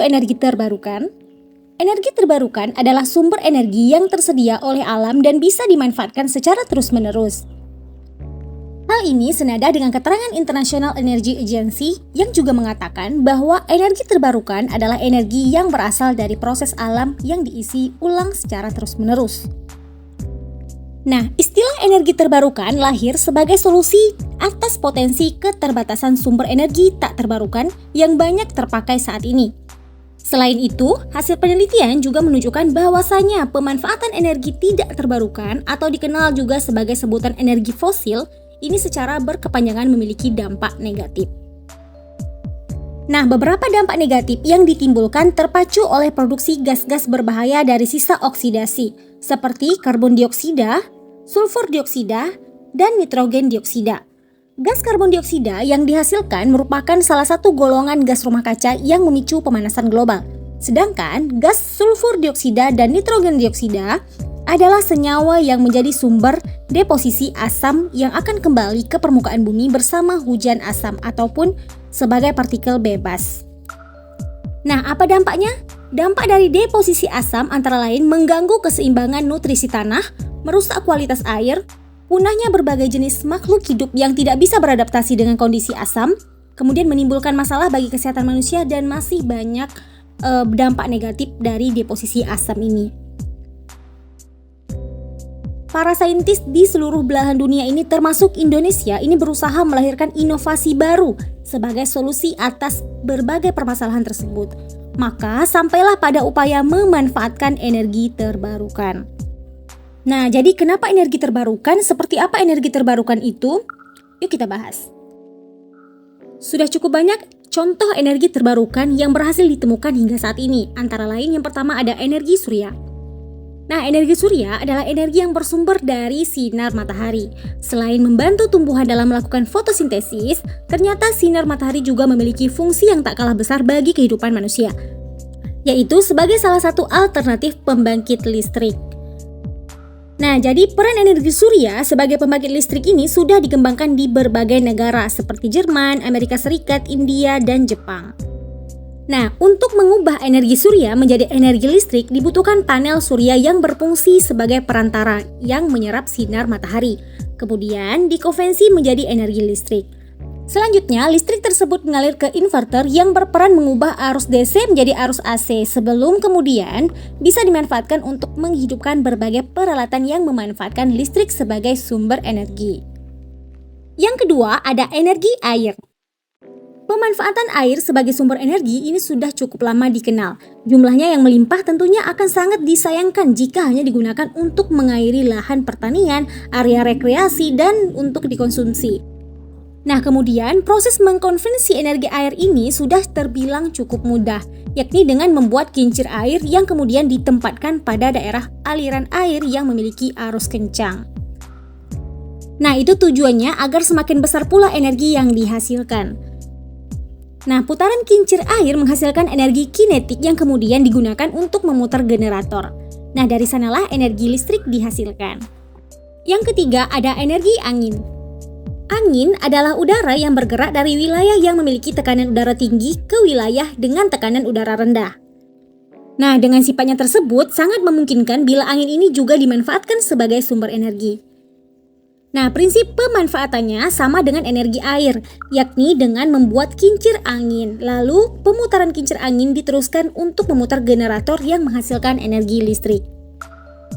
energi terbarukan? Energi terbarukan adalah sumber energi yang tersedia oleh alam dan bisa dimanfaatkan secara terus-menerus. Hal ini senada dengan keterangan International Energy Agency yang juga mengatakan bahwa energi terbarukan adalah energi yang berasal dari proses alam yang diisi ulang secara terus-menerus. Nah, istilah energi terbarukan lahir sebagai solusi atas potensi keterbatasan sumber energi tak terbarukan yang banyak terpakai saat ini. Selain itu, hasil penelitian juga menunjukkan bahwasanya pemanfaatan energi tidak terbarukan atau dikenal juga sebagai sebutan energi fosil ini secara berkepanjangan memiliki dampak negatif. Nah, beberapa dampak negatif yang ditimbulkan terpacu oleh produksi gas-gas berbahaya dari sisa oksidasi seperti karbon dioksida, sulfur dioksida, dan nitrogen dioksida. Gas karbon dioksida yang dihasilkan merupakan salah satu golongan gas rumah kaca yang memicu pemanasan global. Sedangkan gas sulfur dioksida dan nitrogen dioksida adalah senyawa yang menjadi sumber deposisi asam yang akan kembali ke permukaan bumi bersama hujan asam ataupun sebagai partikel bebas. Nah, apa dampaknya? Dampak dari deposisi asam antara lain mengganggu keseimbangan nutrisi tanah, merusak kualitas air, punahnya berbagai jenis makhluk hidup yang tidak bisa beradaptasi dengan kondisi asam, kemudian menimbulkan masalah bagi kesehatan manusia dan masih banyak dampak negatif dari deposisi asam ini. Para saintis di seluruh belahan dunia ini termasuk Indonesia ini berusaha melahirkan inovasi baru sebagai solusi atas berbagai permasalahan tersebut. Maka sampailah pada upaya memanfaatkan energi terbarukan. Nah, jadi kenapa energi terbarukan? Seperti apa energi terbarukan itu? Yuk kita bahas. Sudah cukup banyak contoh energi terbarukan yang berhasil ditemukan hingga saat ini. Antara lain yang pertama ada energi surya. Nah, energi surya adalah energi yang bersumber dari sinar matahari. Selain membantu tumbuhan dalam melakukan fotosintesis, ternyata sinar matahari juga memiliki fungsi yang tak kalah besar bagi kehidupan manusia, yaitu sebagai salah satu alternatif pembangkit listrik. Nah, jadi peran energi surya sebagai pembangkit listrik ini sudah dikembangkan di berbagai negara seperti Jerman, Amerika Serikat, India, dan Jepang. Nah, untuk mengubah energi surya menjadi energi listrik dibutuhkan panel surya yang berfungsi sebagai perantara yang menyerap sinar matahari. Kemudian dikonversi menjadi energi listrik. Selanjutnya, listrik tersebut mengalir ke inverter yang berperan mengubah arus DC menjadi arus AC sebelum kemudian bisa dimanfaatkan untuk menghidupkan berbagai peralatan yang memanfaatkan listrik sebagai sumber energi. Yang kedua, ada energi air. Pemanfaatan air sebagai sumber energi ini sudah cukup lama dikenal. Jumlahnya yang melimpah tentunya akan sangat disayangkan jika hanya digunakan untuk mengairi lahan pertanian, area rekreasi, dan untuk dikonsumsi. Nah, kemudian proses mengkonversi energi air ini sudah terbilang cukup mudah, yakni dengan membuat kincir air yang kemudian ditempatkan pada daerah aliran air yang memiliki arus kencang. Nah, itu tujuannya agar semakin besar pula energi yang dihasilkan. Nah, putaran kincir air menghasilkan energi kinetik yang kemudian digunakan untuk memutar generator. Nah, dari sanalah energi listrik dihasilkan. Yang ketiga, ada energi angin. Angin adalah udara yang bergerak dari wilayah yang memiliki tekanan udara tinggi ke wilayah dengan tekanan udara rendah. Nah, dengan sifatnya tersebut sangat memungkinkan bila angin ini juga dimanfaatkan sebagai sumber energi. Nah, prinsip pemanfaatannya sama dengan energi air, yakni dengan membuat kincir angin. Lalu, pemutaran kincir angin diteruskan untuk memutar generator yang menghasilkan energi listrik.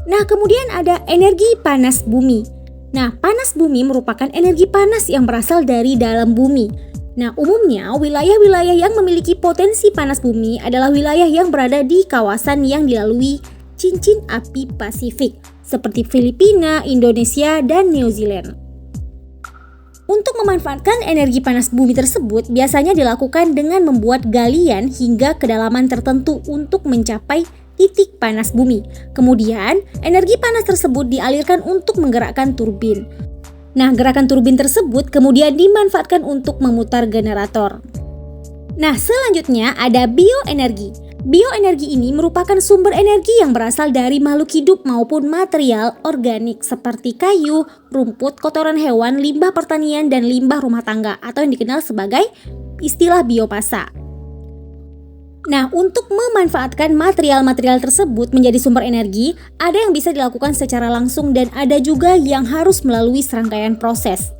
Nah, kemudian ada energi panas bumi. Nah, panas bumi merupakan energi panas yang berasal dari dalam bumi. Nah, umumnya wilayah-wilayah yang memiliki potensi panas bumi adalah wilayah yang berada di kawasan yang dilalui cincin api Pasifik, seperti Filipina, Indonesia, dan New Zealand. Untuk memanfaatkan energi panas bumi tersebut biasanya dilakukan dengan membuat galian hingga kedalaman tertentu untuk mencapai titik panas bumi. Kemudian, energi panas tersebut dialirkan untuk menggerakkan turbin. Nah, gerakan turbin tersebut kemudian dimanfaatkan untuk memutar generator. Nah, selanjutnya ada bioenergi. Bioenergi ini merupakan sumber energi yang berasal dari makhluk hidup maupun material organik seperti kayu, rumput, kotoran hewan, limbah pertanian, dan limbah rumah tangga atau yang dikenal sebagai istilah biomasa. Nah, untuk memanfaatkan material-material tersebut menjadi sumber energi, ada yang bisa dilakukan secara langsung dan ada juga yang harus melalui serangkaian proses.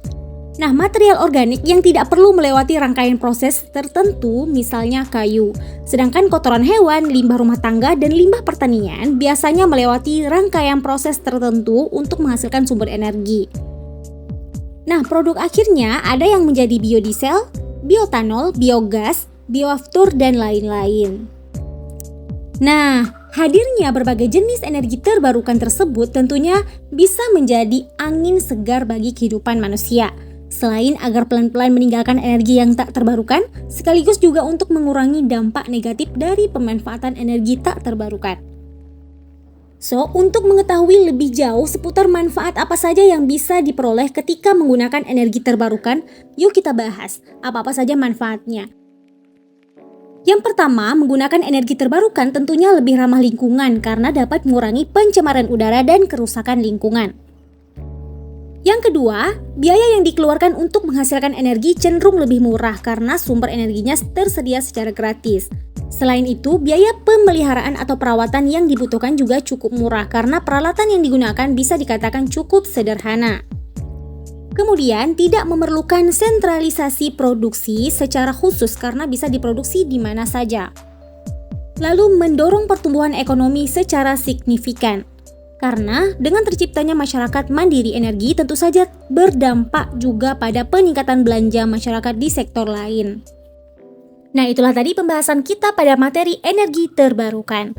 Nah, material organik yang tidak perlu melewati rangkaian proses tertentu, misalnya kayu. Sedangkan kotoran hewan, limbah rumah tangga, dan limbah pertanian biasanya melewati rangkaian proses tertentu untuk menghasilkan sumber energi. Nah, produk akhirnya ada yang menjadi biodiesel, bioetanol, biogas, bioaftur, dan lain-lain. Nah, hadirnya berbagai jenis energi terbarukan tersebut tentunya bisa menjadi angin segar bagi kehidupan manusia. Selain agar pelan-pelan meninggalkan energi yang tak terbarukan, sekaligus juga untuk mengurangi dampak negatif dari pemanfaatan energi tak terbarukan. So, untuk mengetahui lebih jauh seputar manfaat apa saja yang bisa diperoleh ketika menggunakan energi terbarukan, yuk kita bahas apa-apa saja manfaatnya. Yang pertama, menggunakan energi terbarukan tentunya lebih ramah lingkungan karena dapat mengurangi pencemaran udara dan kerusakan lingkungan. Yang kedua, biaya yang dikeluarkan untuk menghasilkan energi cenderung lebih murah karena sumber energinya tersedia secara gratis. Selain itu, biaya pemeliharaan atau perawatan yang dibutuhkan juga cukup murah karena peralatan yang digunakan bisa dikatakan cukup sederhana. Kemudian, tidak memerlukan sentralisasi produksi secara khusus karena bisa diproduksi di mana saja. Lalu, mendorong pertumbuhan ekonomi secara signifikan. Karena dengan terciptanya masyarakat mandiri energi tentu saja berdampak juga pada peningkatan belanja masyarakat di sektor lain. Nah, itulah tadi pembahasan kita pada materi energi terbarukan.